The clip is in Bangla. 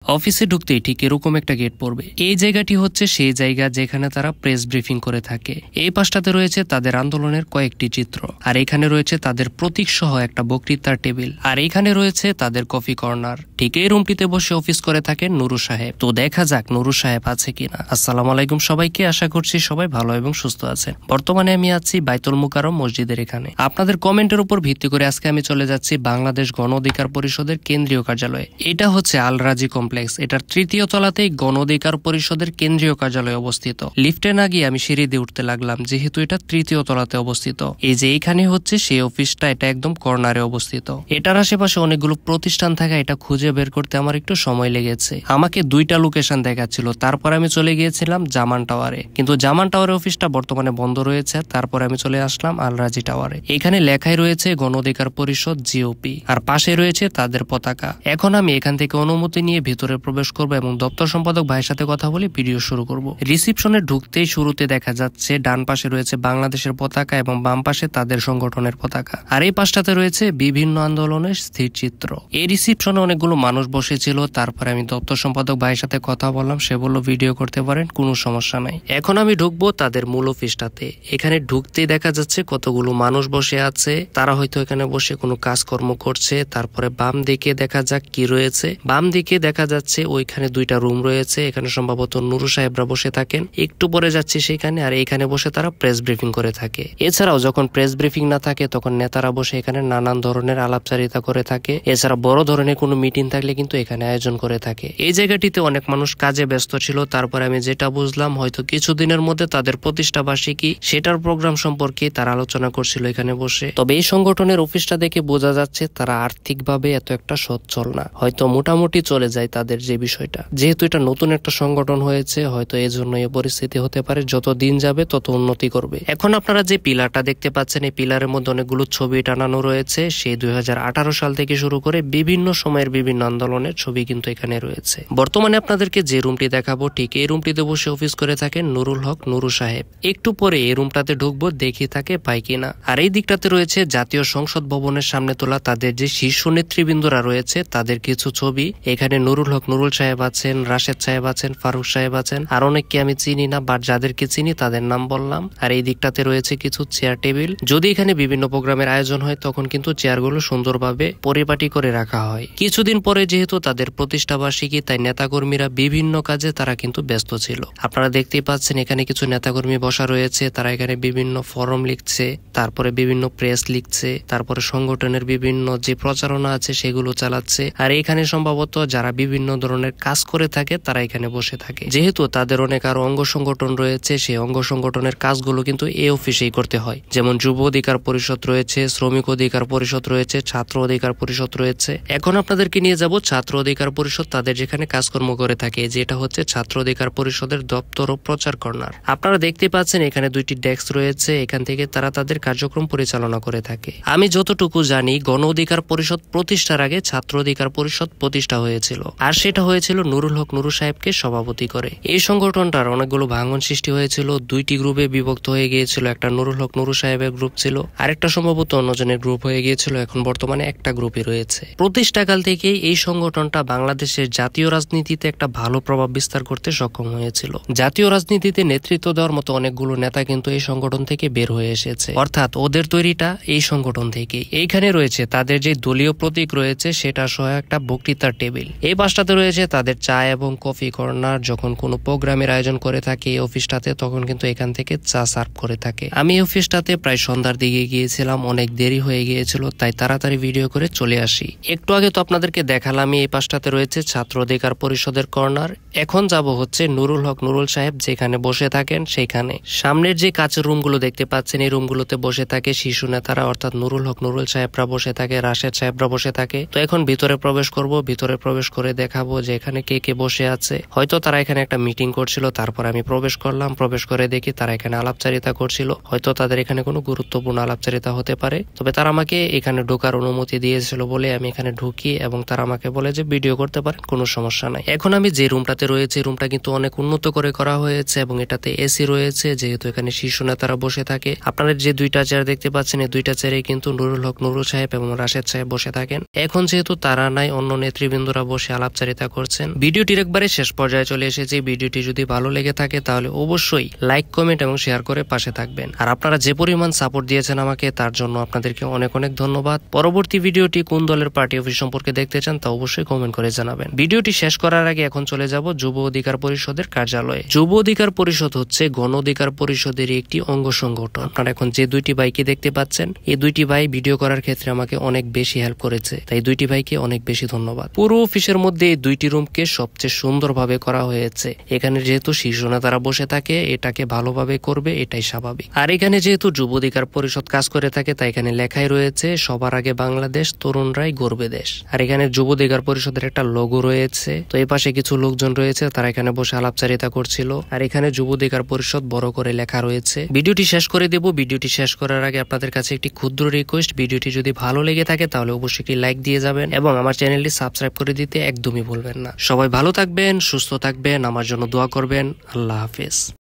অফিসে ঢুকতেই ঠিক এরকম একটা গেট পড়বে। এই জায়গাটি হচ্ছে সেই জায়গা যেখানে তারা প্রেস ব্রিফিং করে থাকে। এই পাশটাতে রয়েছে তাদের আন্দোলনের কয়েকটি চিত্র, আর এখানে রয়েছে তাদের প্রতীক সহ একটা বক্তৃতার টেবিল, আর এখানে রয়েছে তাদের কফি কর্নার। ঠিক এই রুমটিতে বসে অফিস করে থাকেন নুরু সাহেব। তো দেখা যাক নুরু সাহেব আছে কিনা। আসসালামু আলাইকুম সবাইকে, আশা করছি সবাই ভালো এবং সুস্থ আছেন। বর্তমানে আমি আছি বাইতুল মুকাররম মসজিদের এখানে। আপনাদের কমেন্টের উপর ভিত্তি করে আজকে আমি চলে যাচ্ছি বাংলাদেশ গণ অধিকার পরিষদের কেন্দ্রীয় কার্যালয়ে। এটা হচ্ছে আল রাজি কমপ্লেক্স। এটার তৃতীয় তলাতেই গণ অধিকার পরিষদের কেন্দ্রীয় কার্যালয় অবস্থিত। লিফটে না গিয়ে আমি সিঁড়ি দিয়ে উঠতে লাগলাম, যেহেতু এটা তৃতীয় তলাতে অবস্থিত। এই যে এইখানে হচ্ছে সেই অফিসটা, এটা একদম কর্নারে অবস্থিত। এটার আশেপাশে অনেকগুলো প্রতিষ্ঠান থাকা, এটা খুঁজে বের করতে আমার একটু সময় লেগেছে। আমাকে দুইটা লোকেশন দেখাচ্ছিল, তারপর আমি চলে গিয়েছিলাম জামান টাওয়ারে, কিন্তু জামান টাওয়ারের অফিসটা বর্তমানে বন্ধ রয়েছে। তারপর আমি চলে আসলাম আল রাজি টাওয়ারে। এখানে লেখাই রয়েছে গণ অধিকার পরিষদ জিওপি, আর পাশে রয়েছে তাদের পতাকা। এখন আমি এখান থেকে অনুমতি নিয়ে ভিতরে প্রবেশ করব এবং দপ্তর সম্পাদক ভাইয়ের সাথে কথা বলে ভিডিও শুরু করব। রিসিপশনে ঢুকতেই শুরুতে দেখা যাচ্ছে ডান পাশে রয়েছে বাংলাদেশের পতাকা এবং বাম পাশে তাদের সংগঠনের পতাকা, আর এই পাশটাতে রয়েছে বিভিন্ন আন্দোলনের স্থির চিত্র। এই রিসিপশনে অনেকগুলো মানুষ বসেছিল। তারপরে আমি দপ্তর সম্পাদক ভাইয়ের সাথে কথা বললাম, সে বলল ভিডিও করতে পারেন, কোনো সমস্যা নাই। এখন আমি ঢুকবো তাদের মূল অফিসটাতে। এখানে ঢুকতেই দেখা যাচ্ছে কতগুলো মানুষ বসে আছে, তারা হয়তো এখানে বসে কোনো কাজকর্ম করছে। তারপরে বাম দিকে দেখা যাক কি রয়েছে। বাম দিকে দেখা যাচ্ছে ওইখানে দুইটা রুম রয়েছে, এখানে সম্ভবত নুরু সাহেবরা বসে থাকেন। একটু পরে যাচ্ছি সেখানে, আর এখানে বসে তারা প্রেস ব্রিফিং করে থাকে। এছাড়াও যখন প্রেস ব্রিফিং না থাকে তখন নেতারা বসে এখানে নানান ধরনের আলাপচারিতা করে থাকে। এছাড়া বড় ধরনের কোনো মিটিং থাকলে কিন্তু এখানে আয়োজন করে থাকে। এই জায়গাটিতে অনেক মানুষ কাজে ব্যস্ত ছিল। তারপরে আমি যেটা বুঝলাম, হয়তো কিছুদিনের মধ্যে তাদের প্রতিষ্ঠা বার্ষিকী, সেটার প্রোগ্রাম সম্পর্কে তারা আলোচনা করছিল এখানে বসে। তবে এই সংগঠনের অফিসটা দেখে বোঝা যাচ্ছে তারা আর্থিকভাবে এত একটা সচ্ছল না, হয়তো মোটামুটি চলে যায় তাদের যে বিষয়টা। যেহেতু এটা নতুন একটা সংগঠন হয়েছে, হয়তো এই জন্য এই পরিস্থিতি হতে পারে। যত দিন যাবে তত উন্নতি করবে। এখন আপনারা যে পিলারটা দেখতে পাচ্ছেন, এই পিলারের মধ্যে অনেকগুলো ছবি টানানো রয়েছে। সেই 2018 সাল থেকে শুরু করে বিভিন্ন সময়ের বিভিন্ন আন্দোলনের ছবি কিন্তু এখানে রয়েছে। বর্তমানে আপনাদেরকে যে রুমটি দেখাবো, ঠিক এই রুমটিতে বসে অফিস করে থাকেন নুরুল হক নুরু সাহেব। একটু পরে এই রুমটাতে ঢুকবো, দেখি তাকে পাই কিনা। আর এই দিকটাতে রয়েছে জাতীয় সংসদ ভবনের সামনে তোলা তাদের যে শীর্ষ নেতৃবৃন্দরা রয়েছে তাদের কিছু ছবি। এখানে নুরুল হক নুরুল সাহেব আছেন, রাশেদ সাহেব আছেন, ফারুক সাহেব আছেন, আর অনেককে আমি চিনি না, বাট যাদেরকে চিনি তাদের নাম বললাম। আর এই দিকটাতে রয়েছে কিছু চেয়ার টেবিল। যদি এখানে বিভিন্ন প্রোগ্রামের আয়োজন হয় তখন কিন্তু চেয়ারগুলো সুন্দরভাবে পরিপাটি করে রাখা হয়। কিছুদিন পরে যেহেতু তাদের প্রতিষ্ঠা বার্ষিকী, তাই নেতাকর্মীরা বিভিন্ন কাজে তারা কিন্তু ব্যস্ত ছিল। আপনারা দেখতেই পাচ্ছেন এখানে কিছু নেতাকর্মী বসা রয়েছে, তারা এখানে বিভিন্ন ফরম লিখছে, তারপরে বিভিন্ন প্রেস লিখছে, তারপরে সংগঠনের বিভিন্ন যে প্রচারণা আছে সেগুলো চালাচ্ছে। আর এখানে সম্ভবত যারা বিভিন্ন ধরনের কাজ করে থাকে তারা এখানে বসে থাকে। যেহেতু তাদের অনেক আরো অঙ্গ সংগঠন রয়েছে, সেই অঙ্গ সংগঠনের কাজগুলো কিন্তু এই অফিসেই করতে হয়। যেমন যুব অধিকার পরিষদ রয়েছে, শ্রমিক অধিকার পরিষদ রয়েছে, ছাত্র অধিকার পরিষদ রয়েছে। এখন আপনাদেরকে নিয়ে যাব ছাত্র অধিকার পরিষদ তাদের যেখানে কাজকর্ম করে থাকে, যেটা হচ্ছে ছাত্র অধিকার পরিষদের দপ্তর ও প্রচার কর্নার। আপনারা দেখতে পাচ্ছেন এখানে দুইটি ডেস্ক রয়েছে, এখান থেকে তারা তাদের কার্যক্রম পরিচালনা করে থাকে। আমি যতটুকু জানি, গণ অধিকার পরিষদ প্রতিষ্ঠার আগে ছাত্র অধিকার পরিষদ প্রতিষ্ঠা হয়েছিল, আর সেটা হয়েছিল নুরুল হক নুরু সাহেবকে সভাপতি করে। এই সংগঠনটার অনেকগুলো ভাঙন সৃষ্টি হয়েছিল, দুইটি গ্রুপে বিভক্ত হয়ে গিয়েছিল। একটা নুরুল হক নুরু সাহেবের গ্রুপ ছিল, আরেকটা সম্ভবত অন্যজনের গ্রুপ হয়ে গিয়েছিল। এখন বর্তমানে একটা গ্রুপই রয়েছে। প্রতিষ্ঠাকাল থেকেই এই সংগঠনটা বাংলাদেশের জাতীয় রাজনীতিতে একটা ভালো প্রভাব বিস্তার করতে সক্ষম হয়েছিল। জাতীয় রাজনীতিতে নেতৃত্ব দেওয়ার মতো অনেকগুলো নেতা কিন্তু এই সংগঠন থেকে বের হয়ে এসেছে, অর্থাৎ ওদের তৈরিটা এই সংগঠন থেকেই। এইখানে রয়েছে তাদের যে দলীয় প্রতীক রয়েছে সেটা সহ একটা বক্তৃতার টেবিল। এই পাশটাতে রয়েছে তাদের চা এবং কফি কর্নার। যখন কোনো প্রোগ্রামের আয়োজন করে থাকে এই অফিসটাতে, তখন কিন্তু এখান থেকে চা সার্ভ করে থাকে। আমি এই অফিসটাতে প্রায় সন্ধ্যার দিকে গিয়েছিলাম, অনেক দেরি হয়ে গিয়েছিল, তাই তাড়াতাড়ি ভিডিও করে চলে আসি। একটু আগে তো আপনাদেরকে দেখালাম এই পাশটাতে রয়েছে ছাত্র অধিকার পরিষদের কর্নার। এখন যাব হচ্ছে নুরুল হক নুরুল সাহেব যেখানে বসে থাকেন সেইখানে। সামনের যে কাচের রুমগুলো দেখতে পাচ্ছেন, এই রুমগুলোতে বসে থাকে শিশু নেতারা, অর্থাৎ নুরুল হক নুরুল সাহেবরা বসে থাকে, রাশেদ সাহেবরা বসে থাকে। তো এখন ভিতরে প্রবেশ করব, ভিতরে প্রবেশ করে দেখাবো যে এখানে কে কে বসে আছে। হয়তো তারা এখানে একটা মিটিং করছিল, তারপর আমি প্রবেশ করলাম। প্রবেশ করে দেখি তারা এখানে আলাপচারিতা করছিল। হয়তো তাদের এখানে কোনো গুরুত্বপূর্ণ আলাপচারিতা হতে পারে। তবে তারা আমাকে এখানে ঢোকার অনুমতি দিয়েছিল বলে আমি এখানে ঢুকি এবং তারা তারা আমাকে বলে যে ভিডিও করতে পারেন, কোনো সমস্যা নাই। এখন আমি যে রুমটাতে রয়েছে রুমটা কিন্তু অনেক উন্নত করে করা হয়েছে এবং এটাতে এসি রয়েছে, যেহেতু এখানে শীর্ষ নেতারা বসে থাকে। আপনারা যে দুইটা চেয়ার দেখতে পাচ্ছেন এই দুইটা চেয়ারে কিন্তু নুরুল হক নুরুল সাহেব এবং রাশেদ সাহেব বসে থাকেন। এখন যেহেতু তারা নাই, অন্য নেতৃবৃন্দরা বসে আলাপচারিতা করছেন। ভিডিওটির একবারে শেষ পর্যায়ে চলে এসেছে। ভিডিওটি যদি ভালো লেগে থাকে তাহলে অবশ্যই লাইক, কমেন্ট এবং শেয়ার করে পাশে থাকবেন। আর আপনারা যে পরিমাণ সাপোর্ট দিয়েছেন আমাকে তার জন্য আপনাদেরকে অনেক অনেক ধন্যবাদ। পরবর্তী ভিডিওটি কোন দলের পার্টি অফিস সম্পর্কে দেখতে চান তা অবশ্যই কমেন্ট করে জানাবেন। ভিডিওটি শেষ করার আগে এখন চলে যাব যুব অধিকার পরিষদের কার্যালয়ে। যুব অধিকার পরিষদ হচ্ছে গণ অধিকার পরিষদের একটি অঙ্গ সংগঠন। আপনারা এখন যে দুইটি ভাইকে দেখতে পাচ্ছেন এই দুইটি ভাই ভিডিও করার ক্ষেত্রে আমাকে অনেক বেশি হেল্প করেছে, তাই দুইটি ভাইকে অনেক বেশি ধন্যবাদ। পুরো অফিসের মধ্যে এই দুইটি রুমকে সবচেয়ে সুন্দরভাবে করা হয়েছে। এখানে যেহেতু শীর্ষ নেতারা বসে থাকে এটাকে ভালোভাবে করবে, এটাই স্বাভাবিক। আর এখানে যেহেতু যুব অধিকার পরিষদ কাজ করে থাকে তাই এখানে লেখাই রয়েছে সবার আগে বাংলাদেশ, তরুণরাই গর্বে দেশ। আর এখানে যুব অধিকার পরিষদের একটা লোগো রয়েছে। তো এই পাশে কিছু লোকজন রয়েছে, তারা এখানে বসে আলাপচারিতা করছিল। আর এখানে যুব অধিকার পরিষদ বড় করে লেখা রয়েছে। ভিডিওটি শেষ করে দেব। ভিডিওটি শেষ করার আগে আপনাদের কাছে একটি ক্ষুদ্র রিকোয়েস্ট, ভিডিওটি যদি ভালো লেগে থাকে তাহলে অবশ্যই একটি লাইক দিয়ে যাবেন এবং আমার চ্যানেলটি সাবস্ক্রাইব করে দিতে একদমই ভুলবেন না। সবাই ভালো থাকবেন, সুস্থ থাকবেন, আমার জন্য দোয়া করবেন। আল্লাহ হাফেজ।